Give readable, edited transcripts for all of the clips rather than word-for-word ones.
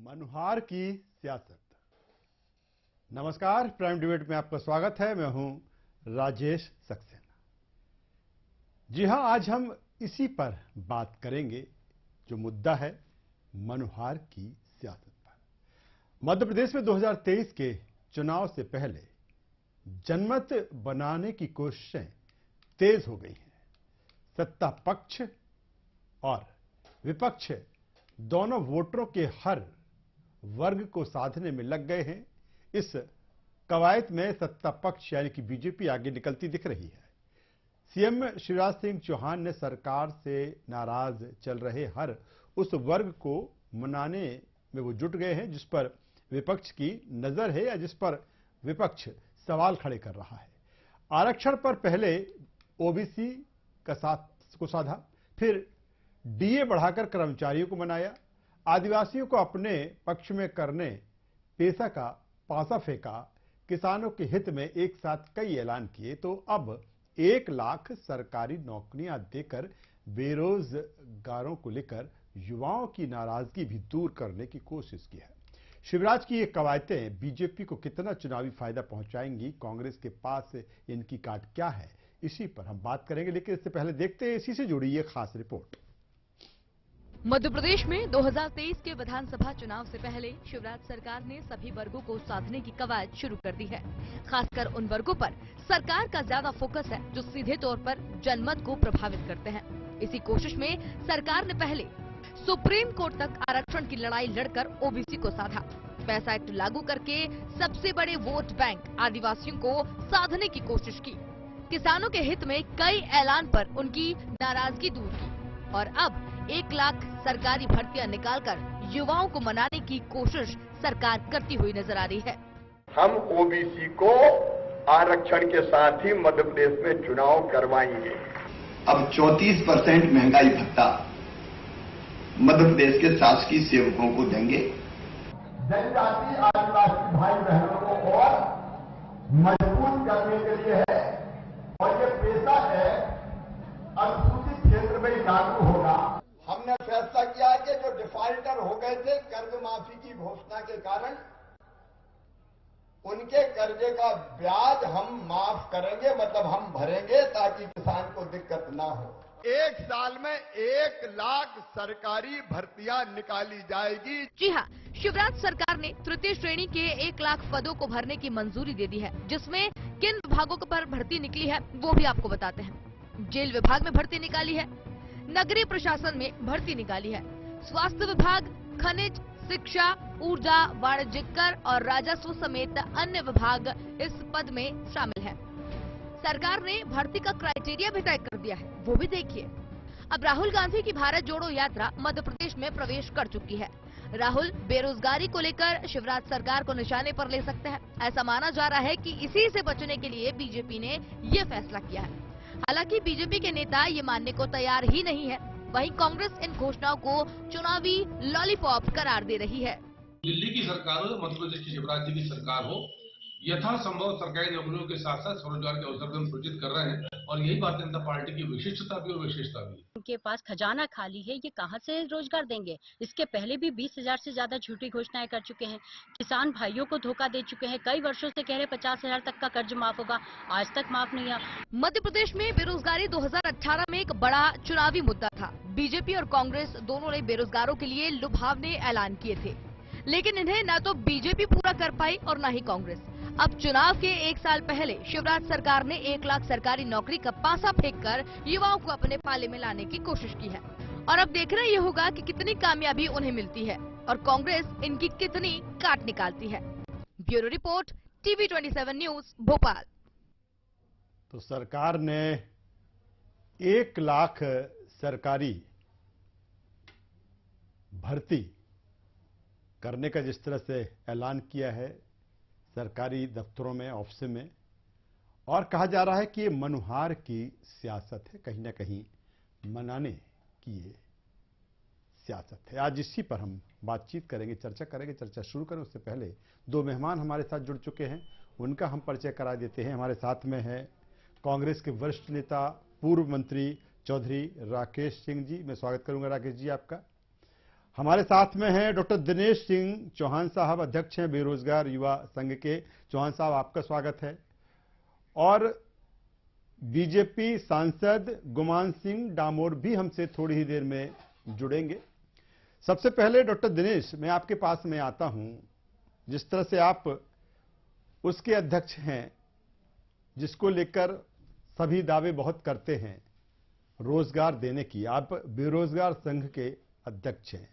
मनुहार की सियासत। नमस्कार, प्राइम डिबेट में आपका स्वागत है। मैं हूं राजेश सक्सेना। जी हां, आज हम इसी पर बात करेंगे जो मुद्दा है मनुहार की सियासत पर। मध्य प्रदेश में 2023 के चुनाव से पहले जनमत बनाने की कोशिशें तेज हो गई हैं। सत्ता पक्ष और विपक्ष दोनों वोटरों के हर वर्ग को साधने में लग गए हैं। इस कवायद में सत्ता पक्ष यानी कि बीजेपी आगे निकलती दिख रही है। सीएम शिवराज सिंह चौहान ने सरकार से नाराज चल रहे हर उस वर्ग को मनाने में वो जुट गए हैं जिस पर विपक्ष की नजर है या जिस पर विपक्ष सवाल खड़े कर रहा है। आरक्षण पर पहले ओबीसी का साथ को साधा, फिर डीए बढ़ाकर कर्मचारियों को मनाया, आदिवासियों को अपने पक्ष में करने पेशा का पासा फेंका, किसानों के हित में एक साथ कई ऐलान किए, तो अब 1 लाख सरकारी नौकरियां देकर बेरोजगारों को लेकर युवाओं की नाराजगी भी दूर करने की कोशिश की है। शिवराज की ये कवायतें बीजेपी को कितना चुनावी फायदा पहुंचाएंगी, कांग्रेस के पास इनकी काट क्या है, इसी पर हम बात करेंगे। लेकिन इससे पहले देखते हैं इसी से जुड़ी ये खास रिपोर्ट। मध्य प्रदेश में 2023 के विधानसभा चुनाव से पहले शिवराज सरकार ने सभी वर्गों को साधने की कवायद शुरू कर दी है। खासकर उन वर्गों पर सरकार का ज्यादा फोकस है जो सीधे तौर पर जनमत को प्रभावित करते हैं। इसी कोशिश में सरकार ने पहले सुप्रीम कोर्ट तक आरक्षण की लड़ाई लड़कर ओबीसी को साधा। पैसा एक्ट लागू करके सबसे बड़े वोट बैंक आदिवासियों को साधने की कोशिश की। किसानों के हित में कई ऐलान पर उनकी नाराजगी दूर की और अब 1 लाख सरकारी भर्तियां निकालकर युवाओं को मनाने की कोशिश सरकार करती हुई नजर आ रही है। हम ओबीसी को आरक्षण के साथ ही मध्य प्रदेश में चुनाव करवाएंगे। अब 34% महंगाई भत्ता मध्य प्रदेश के शासकीय सेवकों को देंगे। जनजाति आदिवासी भाई बहनों को और मजबूत करने के लिए है और ये पेशा है अनुसूचित क्षेत्र में लागू होगा। हमने फैसला किया है कि जो डिफॉल्टर हो गए थे कर्ज माफी की घोषणा के कारण, उनके कर्जे का ब्याज हम माफ करेंगे, मतलब हम भरेंगे ताकि किसान को दिक्कत ना हो। 1 साल में 1 लाख सरकारी भर्तियां निकाली जाएगी। जी हाँ, शिवराज सरकार ने तृतीय श्रेणी के 1 लाख पदों को भरने की मंजूरी दे दी है, जिसमें किन विभागों पर भर्ती निकली है वो भी आपको बताते हैं। जेल विभाग में भर्ती निकाली है, नगरीय प्रशासन में भर्ती निकाली है, स्वास्थ्य विभाग, खनिज, शिक्षा, ऊर्जा, वाणिज्यिक कर और राजस्व समेत अन्य विभाग इस पद में शामिल है। सरकार ने भर्ती का क्राइटेरिया भी तय कर दिया है, वो भी देखिए। अब राहुल गांधी की भारत जोड़ो यात्रा मध्य प्रदेश में प्रवेश कर चुकी है। राहुल बेरोजगारी को लेकर शिवराज सरकार को निशाने पर ले सकते हैं। ऐसा माना जा रहा है कि इसी से बचने के लिए बीजेपी ने ये फैसला किया है। हालांकि बीजेपी के नेता ये मानने को तैयार ही नहीं है। वहीं कांग्रेस इन घोषणाओं को चुनावी लॉलीपॉप करार दे रही है। दिल्ली की सरकार हो, मध्य प्रदेश की शिवराज जी की सरकार हो, यथासंभव सरकारी नौकरियों के साथ साथ स्वरोजगार के अवसर भी हम सृजित कर रहे हैं और यही भारतीय जनता पार्टी की विशिष्टता भी और विशेषता भी। उनके पास खजाना खाली है, ये कहां से रोजगार देंगे। इसके पहले भी 20,000 से ज्यादा झूठी घोषणाएं कर चुके हैं। किसान भाइयों को धोखा दे चुके हैं। कई वर्षों से कह रहे 50,000 तक का कर्ज माफ होगा, आज तक माफ नहीं हुआ। मध्य प्रदेश में बेरोजगारी 2018 में एक बड़ा चुनावी मुद्दा था। बीजेपी और कांग्रेस दोनों ने बेरोजगारों के लिए लुभावने ऐलान किए थे, लेकिन इन्हें न तो बीजेपी पूरा कर पाई और न ही कांग्रेस। अब चुनाव के 1 साल पहले शिवराज सरकार ने 1 लाख सरकारी नौकरी का पासा फेंककर युवाओं को अपने पाले में लाने की कोशिश की है और अब देखना ये होगा कि कितनी कामयाबी उन्हें मिलती है और कांग्रेस इनकी कितनी काट निकालती है। Bureau report, TV 27 news, Bhopal. तो सरकार ने 1 लाख सरकारी भर्ती करने का जिस तरह से ऐलान किया है सरकारी दफ्तरों में, ऑफिस में, और कहा जा रहा है कि ये मनुहार की सियासत है, कहीं ना कहीं मनाने की ये सियासत है। आज इसी पर हम बातचीत करेंगे, चर्चा करेंगे। चर्चा शुरू करें उससे पहले 2 मेहमान हमारे साथ जुड़ चुके हैं, उनका हम परिचय करा देते हैं। हमारे साथ में है कांग्रेस के वरिष्ठ नेता, पूर्व मंत्री चौधरी राकेश सिंह जी। मैं स्वागत करूंगा राकेश जी आपका। हमारे साथ में हैं डॉक्टर दिनेश सिंह चौहान साहब, अध्यक्ष हैं बेरोजगार युवा संघ के। चौहान साहब, आपका स्वागत है। और बीजेपी सांसद गुमान सिंह डामोर भी हमसे थोड़ी ही देर में जुड़ेंगे। सबसे पहले डॉक्टर दिनेश, मैं आपके पास में आता हूं। जिस तरह से आप उसके अध्यक्ष हैं जिसको लेकर सभी दावे बहुत करते हैं, रोजगार देने की, आप बेरोजगार संघ के अध्यक्ष हैं।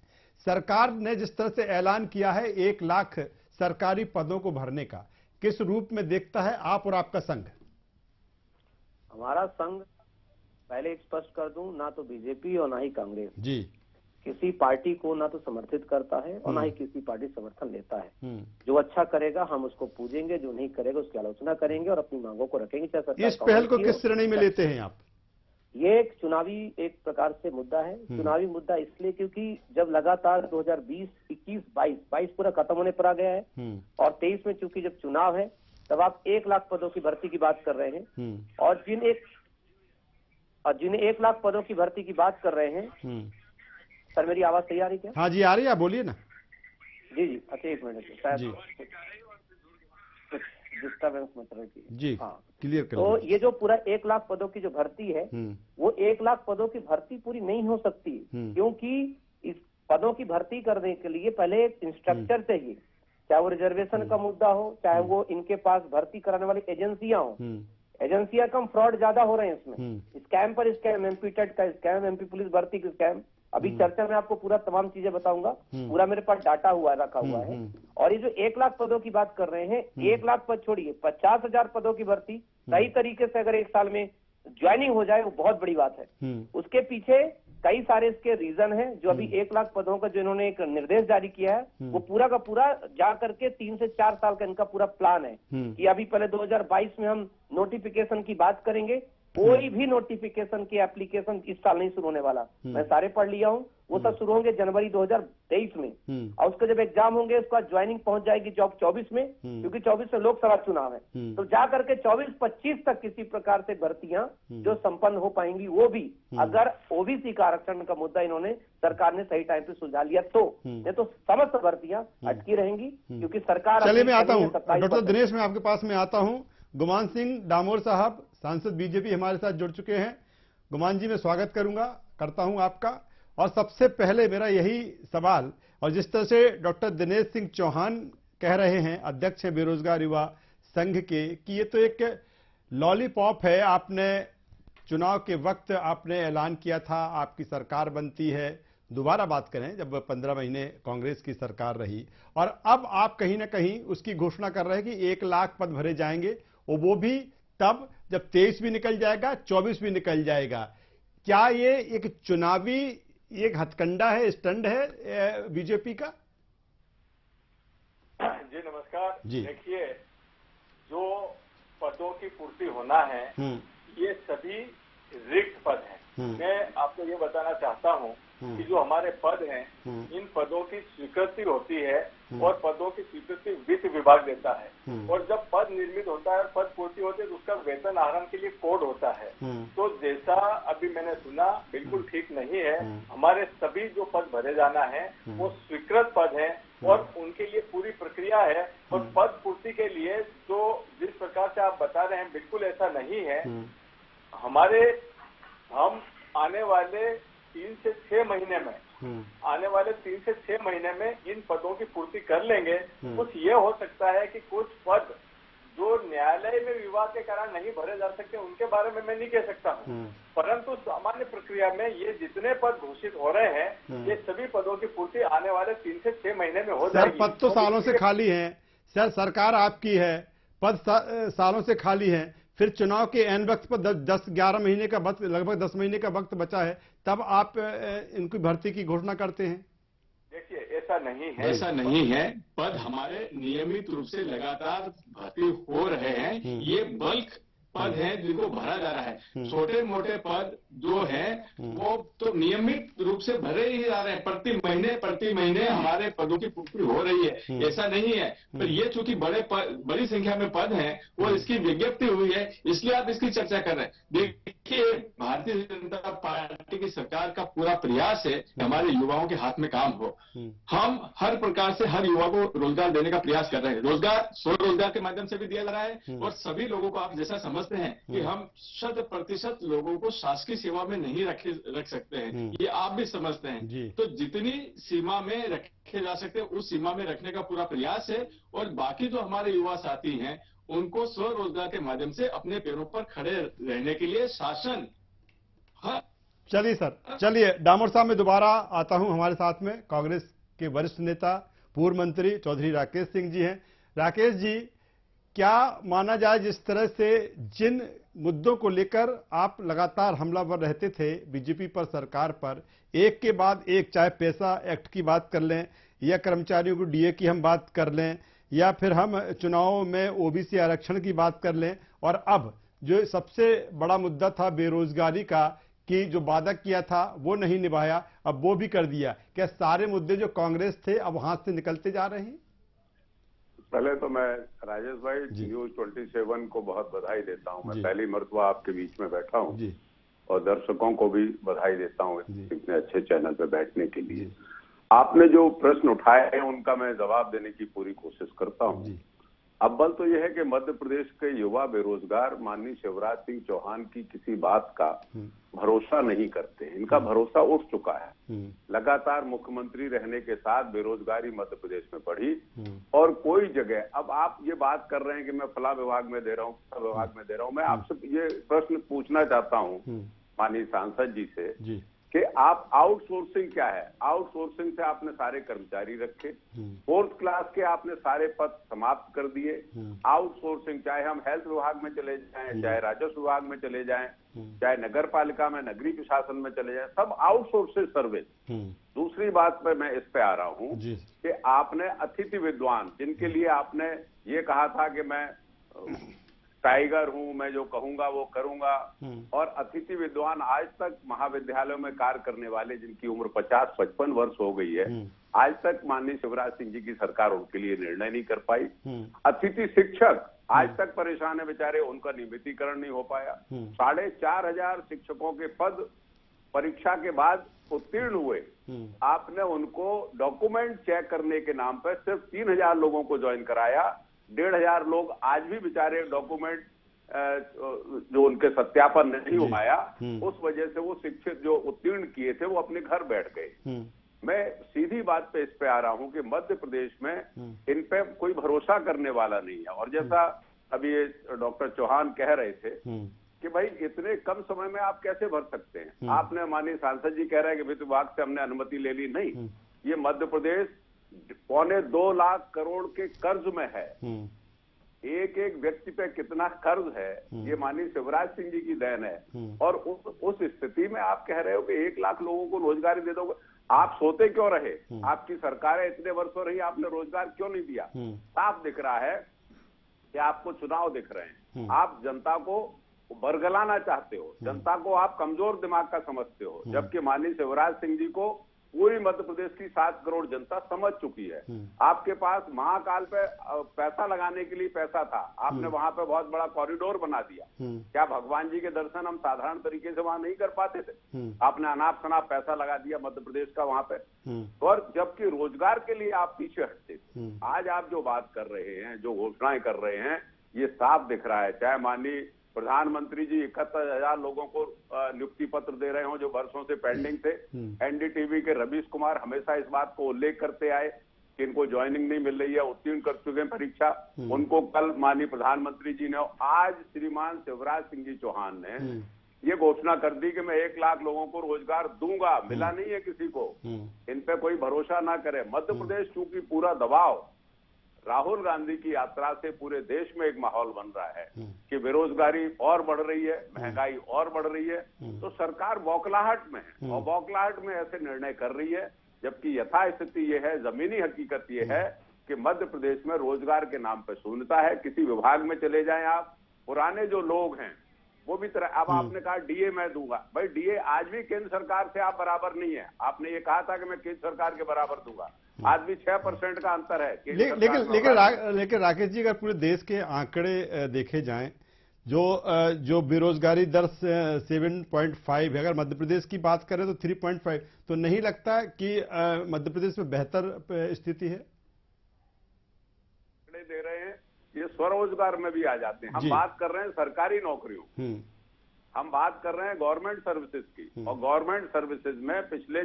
सरकार ने जिस तरह से ऐलान किया है 1 लाख सरकारी पदों को भरने का, किस रूप में देखता है आप और आपका संघ? हमारा संघ, पहले एक स्पष्ट कर दूं, ना तो बीजेपी और ना ही कांग्रेस जी किसी पार्टी को ना तो समर्थित करता है और ना ही किसी पार्टी समर्थन लेता है। जो अच्छा करेगा हम उसको पूजेंगे, जो नहीं करेगा उसकी आलोचना करेंगे और अपनी मांगों को रखेंगे। चाहे सरकार इस पहल को किस श्रेणी में लेते हैं आप? ये एक चुनावी एक प्रकार से मुद्दा है। चुनावी मुद्दा इसलिए क्योंकि जब लगातार 2020, 21, 22 पूरा खत्म होने पर आ गया है और 23 में चूंकि जब चुनाव है तब आप 1 लाख पदों की भर्ती की बात कर रहे हैं और जिन 1 लाख पदों की भर्ती की बात कर रहे हैं। सर मेरी आवाज सही आ रही क्या? हाँ जी, आ रही है, आप बोलिए ना। जी जी, अच्छा 1 मिनट शायद डिस्टर्बेंस मत रही थी। जी हाँ, क्लियर कर। तो ये जो पूरा 1 लाख पदों की जो भर्ती है वो 1 लाख पदों की भर्ती पूरी नहीं हो सकती क्योंकि इस पदों की भर्ती करने के लिए पहले एक इंस्ट्रक्चर चाहिए, चाहे वो रिजर्वेशन का मुद्दा हो, चाहे वो इनके पास भर्ती कराने वाली एजेंसियां हो। एजेंसियां कम, फ्रॉड ज्यादा हो रहे हैं इसमें। स्कैम पर स्कैम, एमपी टेट का स्कैम, एमपी पुलिस भर्ती का स्कैम। अभी चर्चा में आपको पूरा तमाम चीजें बताऊंगा, पूरा मेरे पास डाटा रखा हुआ है। और ये जो 1 लाख पदों की बात कर रहे हैं, 1 लाख पद छोड़िए, 50,000 पदों की भर्ती सही तरीके से अगर 1 साल में ज्वाइनिंग हो जाए वो बहुत बड़ी बात है। उसके पीछे कई सारे इसके रीजन हैं। जो अभी 1 लाख पदों का जो इन्होंने एक निर्देश जारी किया है वो पूरा का पूरा जा करके 3 से 4 साल का इनका पूरा प्लान है कि अभी पहले 2022 में हम नोटिफिकेशन की बात करेंगे। कोई भी नोटिफिकेशन की एप्लीकेशन इस साल नहीं शुरू होने वाला। मैं सारे पढ़ लिया हूँ, वो सब शुरू होंगे जनवरी 2023 में और उसके जब एग्जाम होंगे उसका ज्वाइनिंग पहुंच जाएगी जॉब 24 में, क्योंकि 24 में लोकसभा चुनाव है। तो जा करके 24-25 तक किसी प्रकार से भर्तियां जो संपन्न हो पाएंगी, वो भी अगर ओबीसी का आरक्षण का मुद्दा इन्होंने सरकार ने सही टाइम पे सुलझा लिया तो, नहीं तो समस्त भर्तियां अटकी रहेंगी क्योंकि सरकार। चलिए मैं आता हूँ डॉक्टर दिनेश, मैं आपके पास में आता हूँ। गुमान सिंह डामोर साहब, सांसद बीजेपी, हमारे साथ जुड़ चुके हैं। गुमान जी, मैं स्वागत करता हूं आपका। और सबसे पहले मेरा यही सवाल, और जिस तरह से डॉक्टर दिनेश सिंह चौहान कह रहे हैं, अध्यक्ष हैं बेरोजगार युवा संघ के, कि ये तो एक लॉलीपॉप है। आपने चुनाव के वक्त आपने ऐलान किया था आपकी सरकार बनती है, दोबारा बात करें जब 15 महीने कांग्रेस की सरकार रही, और अब आप कहीं ना कहीं उसकी घोषणा कर रहे हैं कि 1 लाख पद भरे जाएंगे, और वो भी तब जब 23 भी निकल जाएगा, 24 भी निकल जाएगा। क्या ये एक चुनावी एक हथकंडा है, स्टंट है बीजेपी का? जी नमस्कार जी। देखिए, जो पदों की पूर्ति होना है ये सभी रिक्त पद हैं। मैं आपको ये बताना चाहता हूँ कि जो हमारे पद हैं इन पदों की स्वीकृति होती है और पदों की स्वीकृति वित्त विभाग देता है। और जब पद निर्मित होता है और पद पूर्ति होती है तो उसका वेतन आहरण के लिए कोड होता है। तो जैसा अभी मैंने सुना बिल्कुल ठीक नहीं है। हमारे सभी जो पद भरे जाना है वो स्वीकृत पद हैं और उनके लिए पूरी प्रक्रिया है। और पद पूर्ति के लिए जो जिस प्रकार से आप बता रहे हैं बिल्कुल ऐसा नहीं है। हम आने वाले 3 से 6 महीने में इन पदों की पूर्ति कर लेंगे। कुछ ये हो सकता है कि कुछ पद जो न्यायालय में विवाद के कारण नहीं भरे जा सकते उनके बारे में मैं नहीं कह सकता हूँ, परंतु सामान्य प्रक्रिया में ये जितने पद घोषित हो रहे हैं ये सभी पदों की पूर्ति आने वाले 3 से 6 महीने में हो जाएगी। सर, पद तो सालों से खाली है सर, सरकार आपकी है, पद सालों से खाली है, फिर चुनाव के एन वक्त पर 10-11 महीने का वक्त, लगभग 10 महीने का वक्त बचा है, तब आप इनकी भर्ती की घोषणा करते हैं। देखिए ऐसा नहीं है, पद हमारे नियमित रूप से लगातार भर्ती हो रहे हैं। ये बल्क पद हैं जिनको भरा जा रहा है। छोटे मोटे पद जो हैं वो तो नियमित रूप से भरे ही जा रहे हैं। प्रति महीने हमारे पदों की पूर्ति हो रही है, ऐसा नहीं है। पर ये चूंकि बड़ी संख्या में पद हैं वो इसकी विज्ञप्ति हुई है, इसलिए आप इसकी चर्चा कर रहे हैं। देखिए, भारतीय जनता पार्टी की सरकार का पूरा प्रयास है कि हमारे युवाओं के हाथ में काम हो। हम हर प्रकार से हर युवा को रोजगार देने का प्रयास कर रहे हैं। रोजगार स्वरोजगार के माध्यम से भी दिया जा रहा है और सभी लोगों को आप जैसा समझते हैं कि हम 100% लोगों को शासकीय सेवा में नहीं रख सकते हैं, ये आप भी समझते हैं। तो जितनी सीमा में रखे जा सकते हैं उस सीमा में रखने का पूरा प्रयास है। और बाकी जो हमारे युवा साथी हैं उनको स्वरोजगार के माध्यम से अपने पैरों पर खड़े रहने के लिए शासन। चलिए सर, चलिए डामोर साहब में दोबारा आता हूं। हमारे साथ में कांग्रेस के वरिष्ठ नेता पूर्व मंत्री चौधरी राकेश सिंह जी हैं। राकेश जी, क्या माना जाए जिस तरह से जिन मुद्दों को लेकर आप लगातार हमलावर रहते थे बीजेपी पर, सरकार पर, एक के बाद एक, चाहे पैसा एक्ट की बात कर लें या कर्मचारियों को डीए की हम बात कर लें या फिर हम चुनाव में ओबीसी आरक्षण की बात कर लें, और अब जो सबसे बड़ा मुद्दा था बेरोजगारी का, कि जो वादा किया था वो नहीं निभाया, अब वो भी कर दिया, क्या सारे मुद्दे जो कांग्रेस थे अब हाथ से निकलते जा रहे हैं? पहले तो मैं राजेश भाई न्यूज 27 को बहुत बधाई देता हूं। मैं पहली मर्तबा आपके बीच में बैठा हूं और दर्शकों को भी बधाई देता हूं इतने अच्छे चैनल पे बैठने के लिए। आपने जो प्रश्न उठाए हैं उनका मैं जवाब देने की पूरी कोशिश करता हूं। अव्वल तो यह है कि मध्य प्रदेश के युवा बेरोजगार माननीय शिवराज सिंह चौहान की किसी बात का भरोसा नहीं करते। इनका भरोसा उठ चुका है। लगातार मुख्यमंत्री रहने के साथ बेरोजगारी मध्य प्रदेश में बढ़ी और कोई जगह, अब आप ये बात कर रहे हैं कि मैं फला विभाग में दे रहा हूँ, फला विभाग में दे रहा हूँ। मैं आपसे ये प्रश्न पूछना चाहता हूँ माननीय सांसद जी से कि आप आउटसोर्सिंग क्या है? आउटसोर्सिंग से आपने सारे कर्मचारी रखे, 4th क्लास के आपने सारे पद समाप्त कर दिए। आउटसोर्सिंग, चाहे हम हेल्थ विभाग में चले जाएं, चाहे राजस्व विभाग में चले जाएं, चाहे नगर पालिका में, नगरीय प्रशासन में चले जाएं, सब आउटसोर्सिंग सर्विस। दूसरी बात पर मैं इस पे आ रहा हूं कि आपने अतिथि विद्वान, जिनके लिए आपने ये कहा था कि मैं टाइगर हूं, मैं जो कहूंगा वो करूंगा, और अतिथि विद्वान आज तक महाविद्यालयों में कार्य करने वाले जिनकी उम्र 50-55 वर्ष हो गई है, आज तक माननीय शिवराज सिंह जी की सरकार उनके लिए निर्णय नहीं कर पाई। अतिथि शिक्षक आज तक परेशान है बेचारे, उनका नियमितीकरण नहीं हो पाया। 4,500 शिक्षकों के पद परीक्षा के बाद उत्तीर्ण हुए, आपने उनको डॉक्यूमेंट चेक करने के नाम पर सिर्फ 3,000 लोगों को ज्वाइन कराया। 1,500 लोग आज भी बेचारे डॉक्यूमेंट जो उनके सत्यापन नहीं हो पाया, उस वजह से वो शिक्षित जो उत्तीर्ण किए थे वो अपने घर बैठ गए। मैं सीधी बात पे इस पे आ रहा हूं कि मध्य प्रदेश में इन पे कोई भरोसा करने वाला नहीं है। और जैसा अभी ये डॉक्टर चौहान कह रहे थे कि भाई इतने कम समय में आप कैसे भर सकते हैं? आपने माननीय सांसद जी कह रहे हैं कि वित्त विभाग से हमने अनुमति ले ली। नहीं, ये मध्य प्रदेश 2.25 लाख करोड़ के कर्ज में है। एक एक व्यक्ति पे कितना कर्ज है, ये माननीय शिवराज सिंह जी की देन है। और उस स्थिति में आप कह रहे हो कि 1 लाख लोगों को रोजगार दे दोगे। आप सोते क्यों रहे? आपकी सरकारें इतने वर्षों रही, आपने रोजगार क्यों नहीं दिया? साफ दिख रहा है कि आपको चुनाव दिख रहे हैं। आप जनता को बरगलाना चाहते हो, जनता को आप कमजोर दिमाग का समझते हो, जबकि माननीय शिवराज सिंह जी को पूरी मध्य प्रदेश की 7 करोड़ जनता समझ चुकी है। आपके पास महाकाल पे पैसा लगाने के लिए पैसा था, आपने वहां पे बहुत बड़ा कॉरिडोर बना दिया। क्या भगवान जी के दर्शन हम साधारण तरीके से वहां नहीं कर पाते थे? आपने अनाप शनाप पैसा लगा दिया मध्य प्रदेश का वहां पे, और जबकि रोजगार के लिए आप पीछे हटते थे। आज आप जो बात कर रहे हैं, जो घोषणाएं कर रहे हैं, ये साफ दिख रहा है। चाहे माननीय प्रधानमंत्री जी 71,000 लोगों को नियुक्ति पत्र दे रहे हो जो वर्षों से पेंडिंग थे। एनडीटीवी के रवीश कुमार हमेशा इस बात को उल्लेख करते आए कि इनको ज्वाइनिंग नहीं मिल रही है, उत्तीर्ण कर चुके हैं परीक्षा, उनको कल माननीय प्रधानमंत्री जी ने, आज श्रीमान शिवराज सिंह जी चौहान ने ये घोषणा कर दी कि मैं 1 लाख लोगों को रोजगार दूंगा। मिला नहीं है किसी को। इन पे कोई भरोसा ना करे। मध्य प्रदेश चूंकि पूरा दबाव राहुल गांधी की यात्रा से पूरे देश में एक माहौल बन रहा है कि बेरोजगारी और बढ़ रही है, महंगाई और बढ़ रही है, तो सरकार बौखलाहट में है और बौखलाहट में ऐसे निर्णय कर रही है। जबकि यथास्थिति ये है, जमीनी हकीकत ये है कि मध्य प्रदेश में रोजगार के नाम पर शून्यता है। किसी विभाग में चले जाएं आप, पुराने जो लोग हैं वो भी तरह, अब आपने कहा डीए मैं दूंगा, भाई डीए आज भी केंद्र सरकार से आप बराबर नहीं है। आपने ये कहा था कि मैं केंद्र सरकार के बराबर दूंगा, आज भी 6% का अंतर है। लेकिन राकेश जी, अगर पूरे देश के आंकड़े देखे जाएं जो बेरोजगारी दर 7.5 है, अगर मध्य प्रदेश की बात करें तो 3.5, तो नहीं लगता कि मध्य प्रदेश में बेहतर स्थिति है? दे रहे हैं, ये स्वरोजगार में भी आ जाते हैं। हम बात कर रहे हैं सरकारी नौकरियों, हम बात कर रहे हैं गवर्नमेंट सर्विसेज की, और गवर्नमेंट सर्विसेज में पिछले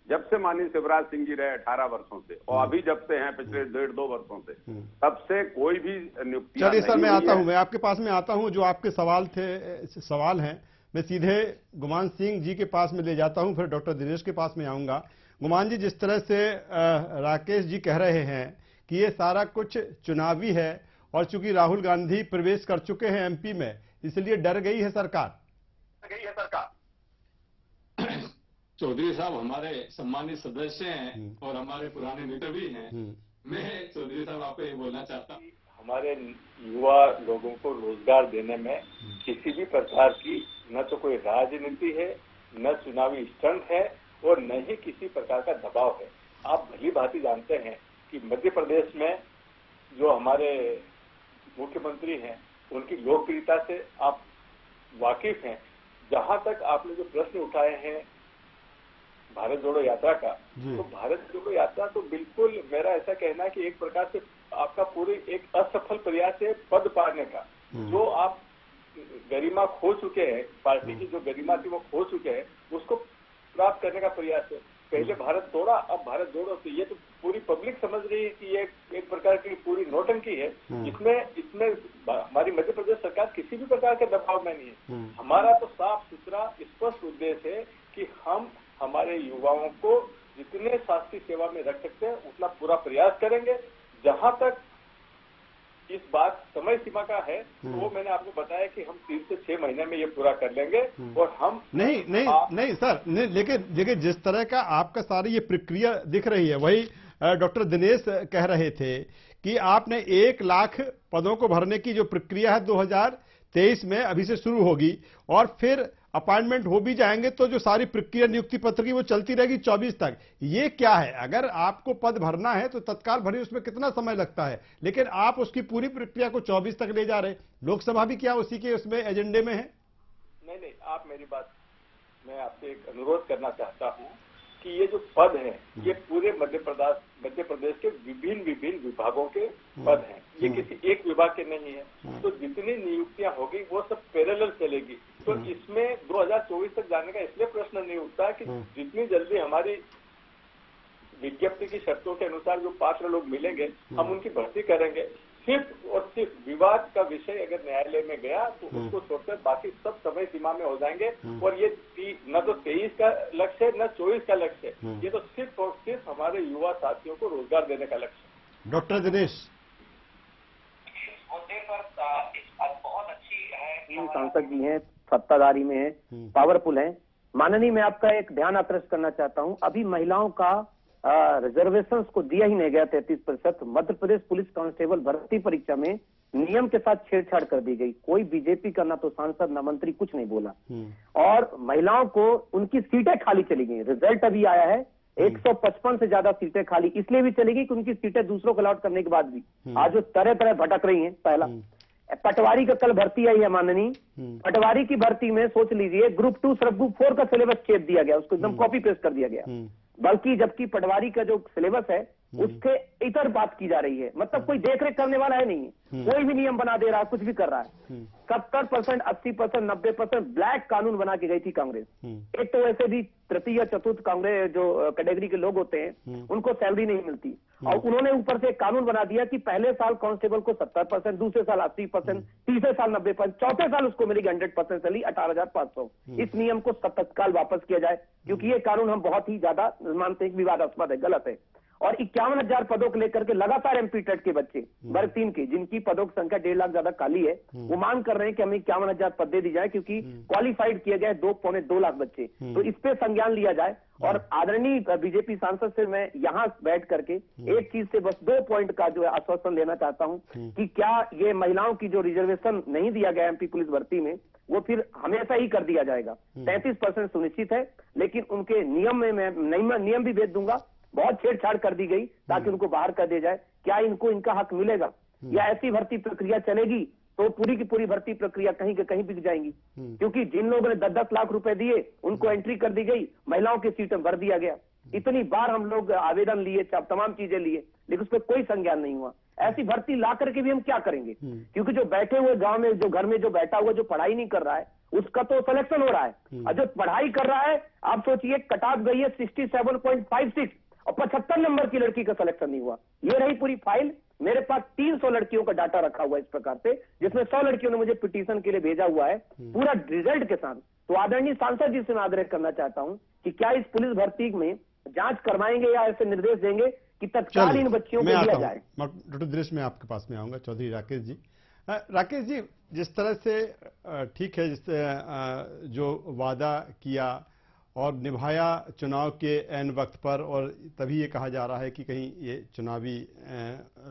जब से माननीय शिवराज सिंह जी रहे 18 वर्षों से, और अभी जब से हैं पिछले 1.5-2 वर्षों से, तब से कोई भी नियुक्ति। चलिए सर, मैं आता हूं, मैं आपके पास में आता हूं। जो आपके सवाल हैं मैं सीधे गुमान सिंह जी के पास में ले जाता हूं, फिर डॉक्टर दिनेश के पास में आऊंगा। गुमान जी, जिस तरह से राकेश जी कह रहे हैं कि ये सारा कुछ चुनावी है, और चूंकि राहुल गांधी प्रवेश कर चुके हैं एमपी में, इसलिए डर गई है सरकार। चौधरी साहब हमारे सम्मानित सदस्य हैं और हमारे पुराने नेता भी हैं। मैं चौधरी साहब आपको ये बोलना चाहता हूँ, हमारे युवा लोगों को रोजगार देने में किसी भी प्रकार की न तो कोई राजनीति है, न चुनावी स्टंट है, और न ही किसी प्रकार का दबाव है। आप भली भांति जानते हैं कि मध्य प्रदेश में जो हमारे मुख्यमंत्री हैं, उनकी लोकप्रियता से आप वाकिफ हैं। जहां तक आपने जो प्रश्न उठाए हैं भारत जोड़ो यात्रा का, तो भारत जोड़ो यात्रा तो बिल्कुल मेरा ऐसा कहना है कि एक प्रकार से आपका पूरी एक असफल प्रयास है पद पाने का। जो आप गरिमा खो चुके हैं, पार्टी की जो गरिमा थी वो खो चुके हैं, उसको प्राप्त करने का प्रयास है। पहले भारत तोड़ा, अब भारत जोड़ो, तो ये तो पूरी पब्लिक समझ रही है कि ये एक प्रकार की पूरी नौटंकी है। इसमें हमारी मध्य प्रदेश सरकार किसी भी प्रकार के दबाव में नहीं है। हमारा तो साफ सुथरा स्पष्ट उद्देश्य है कि हम हमारे युवाओं को जितने शासकीय सेवा में रख सकते हैं उतना पूरा प्रयास करेंगे। जहां तक इस बात समय सीमा का है, तो वो मैंने आपको बताया कि हम 3 से 6 महीने में ये पूरा कर लेंगे। और हम नहीं सर, लेकिन जिस तरह का आपका सारी ये प्रक्रिया दिख रही है, वही डॉक्टर दिनेश कह रहे थे कि आपने 1 लाख पदों को भरने की जो प्रक्रिया है 2023 में अभी से शुरू होगी, और फिर अपॉइंटमेंट हो भी जाएंगे तो जो सारी प्रक्रिया नियुक्ति पत्र की वो चलती रहेगी 24 तक। ये क्या है? अगर आपको पद भरना है तो तत्काल भरिए, उसमें कितना समय लगता है, लेकिन आप उसकी पूरी प्रक्रिया को 24 तक ले जा रहे। लोकसभा भी क्या उसी के उसमें एजेंडे में है? नहीं, आप मेरी बात, मैं आपसे एक अनुरोध करना चाहता हूँ कि ये जो पद हैं, ये पूरे मध्य प्रदेश के विभिन्न विभागों के पद हैं। ये किसी एक विभाग के नहीं है। तो जितनी नियुक्तियां होगी वो सब पैरेलल चलेगी। तो इसमें 2024 तक जाने का इसलिए प्रश्न नहीं उठता कि जितनी जल्दी हमारी विज्ञप्ति की शर्तों के अनुसार जो पात्र लोग मिलेंगे, हम उनकी भर्ती करेंगे। सिर्फ और सिर्फ विवाद का विषय अगर न्यायालय में गया तो उसको छोड़कर बाकी सब समय सीमा में हो जाएंगे। और ये न तो 23 का लक्ष्य है, न 24 का लक्ष्य है। ये तो सिर्फ और सिर्फ हमारे युवा साथियों को रोजगार देने का लक्ष्य है। डॉक्टर दिनेश, मुद्दे पर बहुत अच्छी है, सांसद जी हैं, सत्ताधारी में है, पावरफुल है। माननीय, मैं आपका एक ध्यान आकृष्ट करना चाहता हूं, अभी महिलाओं का रिजर्वेशंस को दिया ही नहीं गया 33%। मध्य प्रदेश पुलिस कांस्टेबल भर्ती परीक्षा में नियम के साथ छेड़छाड़ कर दी गई। कोई बीजेपी का ना तो सांसद ना मंत्री कुछ नहीं बोला, और महिलाओं को उनकी सीटें खाली चली गई। रिजल्ट अभी आया है, 155 से ज्यादा सीटें खाली इसलिए भी चली गई कि उनकी सीटें दूसरों को अलॉट करने के बाद भी आज वो तरह तरह भटक रही हैं। पहला, पटवारी का कल भर्ती आई है माननीय, पटवारी की भर्ती में सोच लीजिए ग्रुप 2 सिर्फ ग्रुप 4 का सिलेबस चेप दिया गया, उसको एकदम कॉपी पेस्ट कर दिया गया। बल्कि जबकि पटवारी का जो सिलेबस है उसके इतर बात की जा रही है। मतलब कोई देखरेख करने वाला है नहीं, कोई भी नियम बना दे रहा है, कुछ भी कर रहा है। 70%, 80%, 90% ब्लैक कानून बना के गई थी कांग्रेस। एक तो वैसे भी तृतीय चतुर्थ कांग्रेस जो कैटेगरी के लोग होते हैं उनको सैलरी नहीं मिलती, और उन्होंने ऊपर से एक कानून बना दिया कि पहले साल कांस्टेबल को 70%, दूसरे साल 80%, तीसरे साल 90%, चौथे साल उसको मिलेगी 100% सैलरी 18,500। इस नियम को तत्काल वापस किया जाए, क्योंकि ये कानून हम बहुत ही ज्यादा मानते हैं विवादास्पद है, गलत है। और 51,000 पदों को लेकर के लगातार एमपी टेट के बच्चे वर्ग 3 के, जिनकी पदों की संख्या 1.5 लाख ज्यादा खाली है, वो मांग कर रहे हैं कि हमें 51,000 पद दे दी जाए, क्योंकि क्वालिफाइड किए गए 2.2 लाख बच्चे। तो इस पे संज्ञान लिया जाए। और आदरणीय बीजेपी सांसद से मैं यहाँ बैठ करके एक चीज से बस 2 पॉइंट का जो है आश्वासन लेना चाहता हूँ कि क्या ये महिलाओं की जो रिजर्वेशन नहीं दिया गया एमपी पुलिस भर्ती में, वो फिर हमेशा ही कर दिया जाएगा। 33% सुनिश्चित है, लेकिन उनके नियम में मैं नियम भी भेज दूंगा। बहुत छेड़छाड़ कर दी गई ताकि उनको बाहर कर दिया जाए। क्या इनको इनका हक मिलेगा, या ऐसी भर्ती प्रक्रिया चलेगी तो पूरी की पूरी भर्ती प्रक्रिया कहीं के कहीं बिक जाएंगी। क्योंकि जिन लोगों ने 10-10 लाख रुपए दिए उनको एंट्री कर दी गई, महिलाओं की सीटें भर दिया गया। इतनी बार हम लोग आवेदन लिए, तमाम चीजें लिए, लेकिन उस पर कोई संज्ञान नहीं हुआ। ऐसी भर्ती ला करके भी हम क्या करेंगे? क्योंकि जो बैठे हुए गांव में, जो घर में जो बैठा हुआ, जो पढ़ाई नहीं कर रहा है, उसका तो सिलेक्शन हो रहा है, और जो पढ़ाई कर रहा है, आप सोचिए कट ऑफ गई है 67.56 और 75 नंबर की लड़की का सिलेक्शन नहीं हुआ। ये रही पूरी फाइल। मेरे पास 300 लड़कियों का डाटा रखा हुआ है इस प्रकार से, जिसमें 100 लड़कियों ने मुझे पिटीशन के लिए भेजा हुआ है पूरा रिजल्ट के साथ। तो आदरणीय सांसद जी से मैं आग्रह करना चाहता हूं कि क्या इस पुलिस भर्ती में जांच करवाएंगे या ऐसे निर्देश देंगे कि तत्काल इन बच्चियों को दिया जाए। डॉक्टर दिनेश, मैं आपके पास में आऊंगा। चौधरी राकेश जी, राकेश जी, जिस तरह से ठीक है, जिस जो वादा किया और निभाया चुनाव के एन वक्त पर, और तभी ये कहा जा रहा है कि कहीं ये चुनावी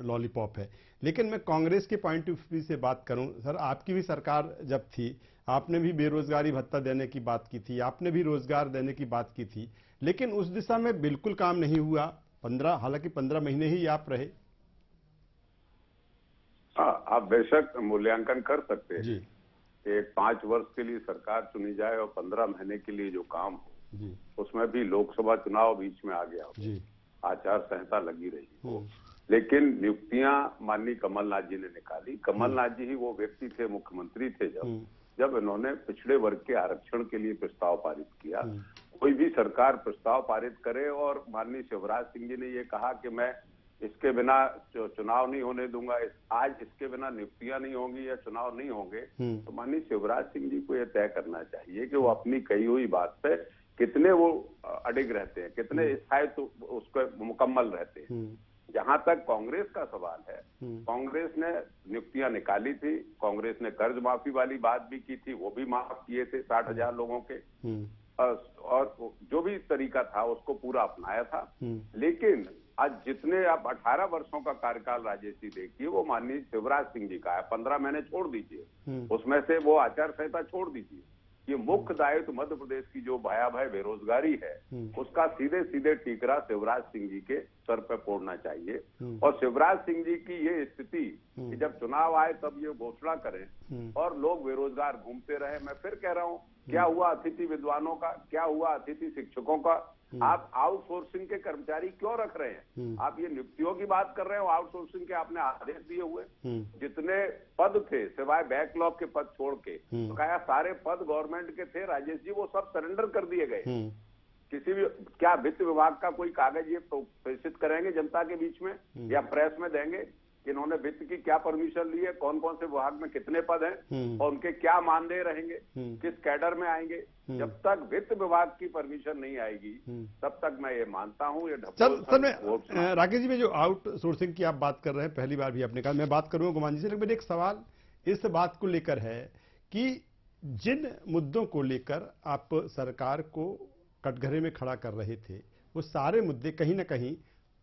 लॉलीपॉप है। लेकिन मैं कांग्रेस के पॉइंट ऑफ व्यू से बात करूं, सर, आपकी भी सरकार जब थी, आपने भी बेरोजगारी भत्ता देने की बात की थी, आपने भी रोजगार देने की बात की थी, लेकिन उस दिशा में बिल्कुल काम नहीं हुआ। 15 महीने ही आप रहे। हाँ, आप बेशक मूल्यांकन कर सकते हैं जी। कि 5 वर्ष के लिए सरकार चुनी जाए और 15 महीने के लिए जो काम हो जी, उसमें भी लोकसभा चुनाव बीच में आ गया हो, जी, आचार संहिता लगी रही हो, लेकिन नियुक्तियां माननीय कमलनाथ जी ने निकाली। कमलनाथ जी ही वो व्यक्ति थे, मुख्यमंत्री थे जब इन्होंने पिछड़े वर्ग के आरक्षण के लिए प्रस्ताव पारित किया। कोई भी सरकार प्रस्ताव पारित करे और माननीय शिवराज सिंह जी ने ये कहा कि मैं इसके बिना चुनाव नहीं होने दूंगा, आज इसके बिना नियुक्तियां नहीं होंगी या चुनाव नहीं होंगे, तो माननीय शिवराज सिंह जी को यह तय करना चाहिए कि वो अपनी कही हुई बात पे कितने वो अडिग रहते हैं, कितने स्थायित्व उसको मुकम्मल रहते हैं। जहां तक कांग्रेस का सवाल है, कांग्रेस ने नियुक्तियां निकाली थी, कांग्रेस ने कर्ज माफी वाली बात भी की थी, वो भी माफ किए थे 60,000 लोगों के, और जो भी तरीका था उसको पूरा अपनाया था। लेकिन आज जितने आप 18 वर्षों का कार्यकाल राजेश जी देखिए, वो माननीय शिवराज सिंह जी का है। 15 महीने छोड़ दीजिए, उसमें से वो आचार संहिता छोड़ दीजिए। ये मुख्य दायित्व मध्य प्रदेश की जो भयावह बेरोजगारी है उसका सीधे सीधे टीकरा शिवराज सिंह जी के सर पे फोड़ना चाहिए। और शिवराज सिंह जी की ये स्थिति कि जब चुनाव आए तब ये घोषणा करें और लोग बेरोजगार घूमते रहे। मैं फिर कह रहा हूं, क्या हुआ अतिथि विद्वानों का, क्या हुआ अतिथि शिक्षकों का? आप आउटसोर्सिंग के कर्मचारी क्यों रख रहे हैं? आप ये नियुक्तियों की बात कर रहे हो, आउटसोर्सिंग के आपने आदेश दिए हुए। जितने पद थे सिवाय बैकलॉग के पद छोड़ के, तो कहा सारे पद गवर्नमेंट के थे राजेश जी, वो सब सरेंडर कर दिए गए। किसी भी, क्या वित्त विभाग का कोई कागज ये प्रेषित करेंगे जनता के बीच में या प्रेस में देंगे कि इन्होंने वित्त की क्या परमिशन ली है, कौन कौन से विभाग में कितने पद हैं और उनके क्या मानदेय रहेंगे, किस कैडर में आएंगे? जब तक वित्त विभाग की परमिशन नहीं आएगी तब तक मैं ये मानता हूं ये सर, राकेश जी, में जो आउटसोर्सिंग की आप बात कर रहे हैं, पहली बार भी आपने कहा, मैं बात करूंगा गुमान जी से, लेकिन एक सवाल इस बात को लेकर है कि जिन मुद्दों को लेकर आप सरकार को कटघरे में खड़ा कर रहे थे, वो सारे मुद्दे कहीं ना कहीं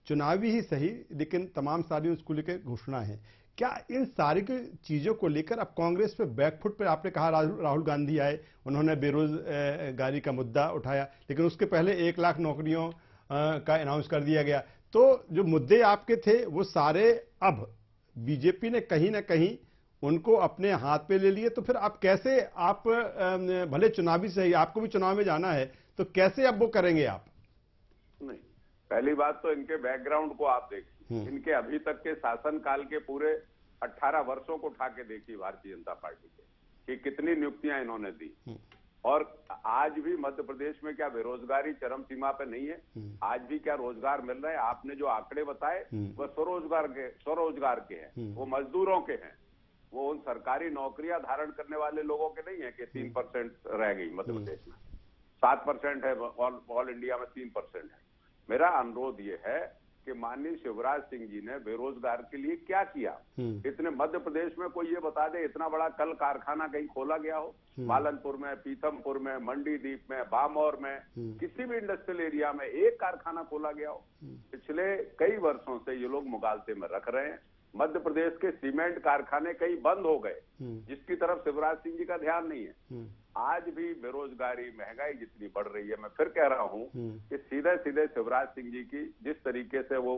चुनावी ही सही, लेकिन तमाम सारी उसको लेकर घोषणा है। क्या इन सारी चीजों को लेकर अब कांग्रेस पे बैकफुट पे, आपने कहा राहुल गांधी आए, उन्होंने बेरोजगारी का मुद्दा उठाया, लेकिन उसके पहले 1 लाख नौकरियों का अनाउंस कर दिया गया। तो जो मुद्दे आपके थे वो सारे अब बीजेपी ने कहीं ना कहीं उनको अपने हाथ पे ले लिए। तो फिर आप कैसे, आप भले चुनावी सही, आपको भी चुनाव में जाना है, तो कैसे अब वो करेंगे आप? नहीं, पहली बात तो इनके बैकग्राउंड को आप देखिए, इनके अभी तक के शासन काल के पूरे 18 वर्षों को उठा के देखिए भारतीय जनता पार्टी के कि कितनी नियुक्तियां इन्होंने दी। और आज भी मध्य प्रदेश में क्या बेरोजगारी चरम सीमा पे नहीं है? आज भी क्या रोजगार मिल रहे हैं? आपने जो आंकड़े बताए वह स्वरोजगार के हैं, वो मजदूरों के हैं, वो उन सरकारी नौकरियां धारण करने वाले लोगों के नहीं है कि 3% रह गई मध्य प्रदेश में, 7% है, ऑल इंडिया में 3% है। मेरा अनुरोध ये है कि माननीय शिवराज सिंह जी ने बेरोजगार के लिए क्या किया? इतने मध्य प्रदेश में कोई ये बता दे इतना बड़ा कल कारखाना कहीं खोला गया हो? मालनपुर में, पीथमपुर में, मंडीदीप में, बामौर में, किसी भी इंडस्ट्रियल एरिया में एक कारखाना खोला गया हो? पिछले कई वर्षों से ये लोग मुगालते में रख रहे हैं। मध्य प्रदेश के सीमेंट कारखाने कई बंद हो गए, जिसकी तरफ शिवराज सिंह जी का ध्यान नहीं है। आज भी बेरोजगारी, महंगाई जितनी बढ़ रही है, मैं फिर कह रहा हूं कि सीधे सीधे शिवराज सिंह जी की जिस तरीके से वो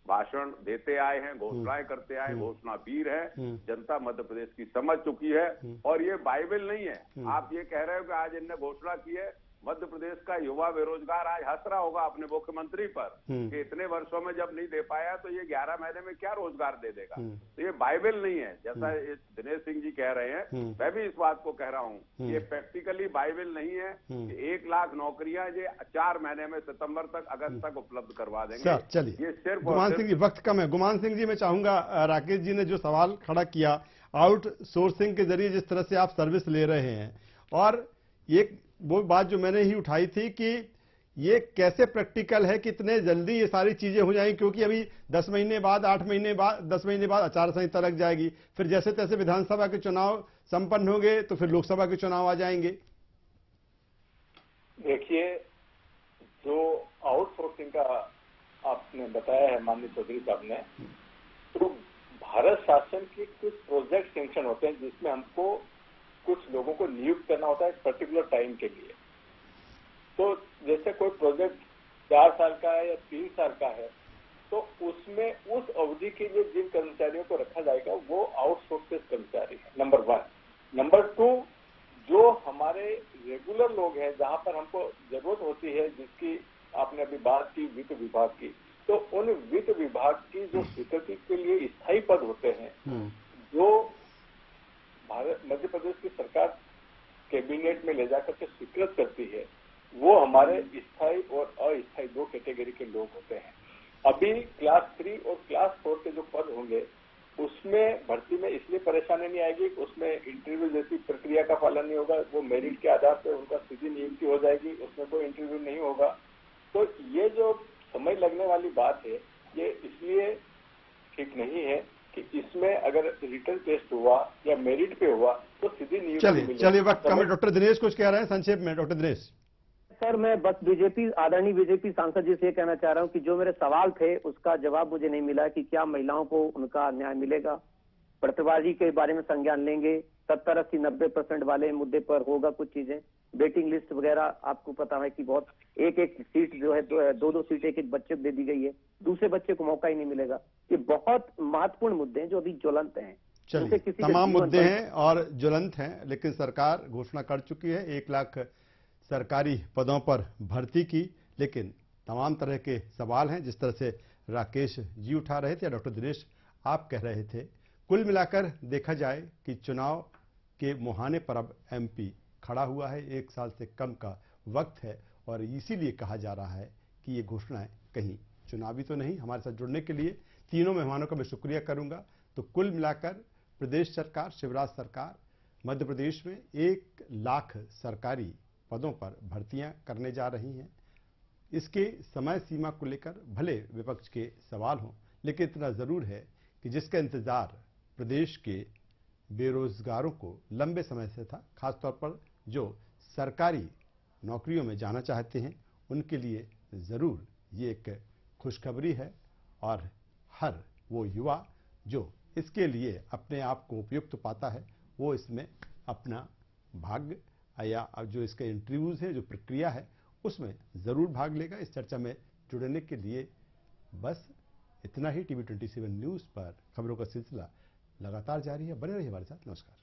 भाषण देते आए हैं, घोषणाएं करते आए, घोषणा वीर है। जनता मध्य प्रदेश की समझ चुकी है और ये बाइबल नहीं है। आप ये कह रहे हो कि आज इनने घोषणा की है, मध्य प्रदेश का युवा बेरोजगार आज हंस रहा होगा अपने मुख्यमंत्री पर कि इतने वर्षों में जब नहीं दे पाया तो ये 11 महीने में क्या रोजगार दे देगा। तो ये बाइबल नहीं है, जैसा दिनेश सिंह जी कह रहे हैं। मैं भी इस बात को कह रहा हूँ, ये प्रैक्टिकली बाइबल नहीं है कि 1 लाख नौकरियां ये 4 महीने में सितंबर तक, अगस्त तक उपलब्ध करवा देंगे। चलिए, ये सिर्फ गुमान सिंह जी, वक्त कम है। गुमान सिंह जी, मैं चाहूंगा राकेश जी ने जो सवाल खड़ा किया, आउटसोर्सिंग के जरिए जिस तरह से आप सर्विस ले रहे हैं, और एक वो बात जो मैंने ही उठाई थी कि ये कैसे प्रैक्टिकल है, कितने जल्दी ये सारी चीजें हो जाएंगी, क्योंकि अभी 10 महीने बाद, 8 महीने बाद, 10 महीने बाद आचार संहिता लग जाएगी, फिर जैसे तैसे विधानसभा के चुनाव संपन्न होंगे तो फिर लोकसभा के चुनाव आ जाएंगे। देखिए, जो आउटसोर्सिंग का आपने बताया है माननीय चौधरी साहब ने, तो भारत शासन के कुछ प्रोजेक्ट सेंक्शन होते हैं जिसमें हमको कुछ लोगों को नियुक्त करना होता है पर्टिकुलर टाइम के लिए। तो जैसे कोई प्रोजेक्ट 4 साल का है या 3 साल का है, तो उसमें उस अवधि के लिए जिन कर्मचारियों को रखा जाएगा वो आउटसोर्सेड कर्मचारी है, नंबर 1। नंबर 2, जो हमारे रेगुलर लोग हैं, जहां पर हमको जरूरत होती है, जिसकी आपने अभी बात की वित्त विभाग की, तो उन वित्त विभाग की जो स्वीकृति के लिए स्थायी पद होते हैं, जो मध्य प्रदेश की सरकार कैबिनेट में ले जाकर के स्वीकृत करती है, वो हमारे स्थायी और अस्थायी 2 कैटेगरी के लोग होते हैं। अभी क्लास 3 और क्लास 4 के जो पद होंगे उसमें भर्ती में इसलिए परेशानी नहीं आएगी, उसमें इंटरव्यू जैसी प्रक्रिया का पालन नहीं होगा, वो मेरिट के आधार पर उनका सीधी नियुक्ति हो जाएगी, उसमें कोई इंटरव्यू नहीं होगा। तो ये जो समय लगने वाली बात है, ये इसलिए ठीक नहीं है कि इसमें अगर रिटन टेस्ट हुआ या मेरिट पे हुआ तो सीधी नियुक्ति। चलिए, वक्त कम है। डॉक्टर दिनेश कुछ कह रहे हैं, संक्षेप में। डॉक्टर दिनेश सर, मैं बस आदरणीय बीजेपी सांसद जी से ये कहना चाह रहा हूं कि जो मेरे सवाल थे उसका जवाब मुझे नहीं मिला कि क्या महिलाओं को उनका न्याय मिलेगा, प्रतिवादी के बारे में संज्ञान लेंगे, 70, 80, 90% वाले मुद्दे पर होगा कुछ चीजें, वेटिंग लिस्ट वगैरह। आपको पता है कि बहुत एक सीट जो है 2-2 सीट एक बच्चे को दे दी गई है, दूसरे बच्चे को मौका ही नहीं मिलेगा। ये बहुत महत्वपूर्ण मुद्दे हैं जो अभी ज्वलंत हैं। चलिए, तमाम मुद्दे हैं और ज्वलंत हैं, लेकिन सरकार घोषणा कर चुकी है 1 लाख सरकारी पदों पर भर्ती की, लेकिन तमाम तरह के सवाल हैं जिस तरह से राकेश जी उठा रहे थे या डॉक्टर दिनेश आप कह रहे थे। कुल मिलाकर देखा जाए कि चुनाव के मुहाने पर अब एमपी खड़ा हुआ है, 1 साल से कम का वक्त है, और इसीलिए कहा जा रहा है कि ये घोषणाएं कहीं चुनावी तो नहीं। हमारे साथ जुड़ने के लिए तीनों मेहमानों का मैं शुक्रिया करूंगा। तो कुल मिलाकर प्रदेश सरकार, शिवराज सरकार मध्य प्रदेश में 1 लाख सरकारी पदों पर भर्तियां करने जा रही हैं। इसके समय सीमा को लेकर भले विपक्ष के सवाल हों, लेकिन इतना जरूर है कि जिसका इंतजार प्रदेश के बेरोजगारों को लंबे समय से था, खासतौर पर जो सरकारी नौकरियों में जाना चाहते हैं, उनके लिए जरूर ये एक खुशखबरी है। और हर वो युवा जो इसके लिए अपने आप को उपयुक्त पाता है, वो इसमें अपना भाग्य या जो इसके इंटरव्यूज है, जो प्रक्रिया है, उसमें जरूर भाग लेगा। इस चर्चा में जुड़ने के लिए बस इतना ही। टीवी 27 न्यूज पर खबरों का सिलसिला लगातार जारी है, बने रहिए हमारे साथ। नमस्कार।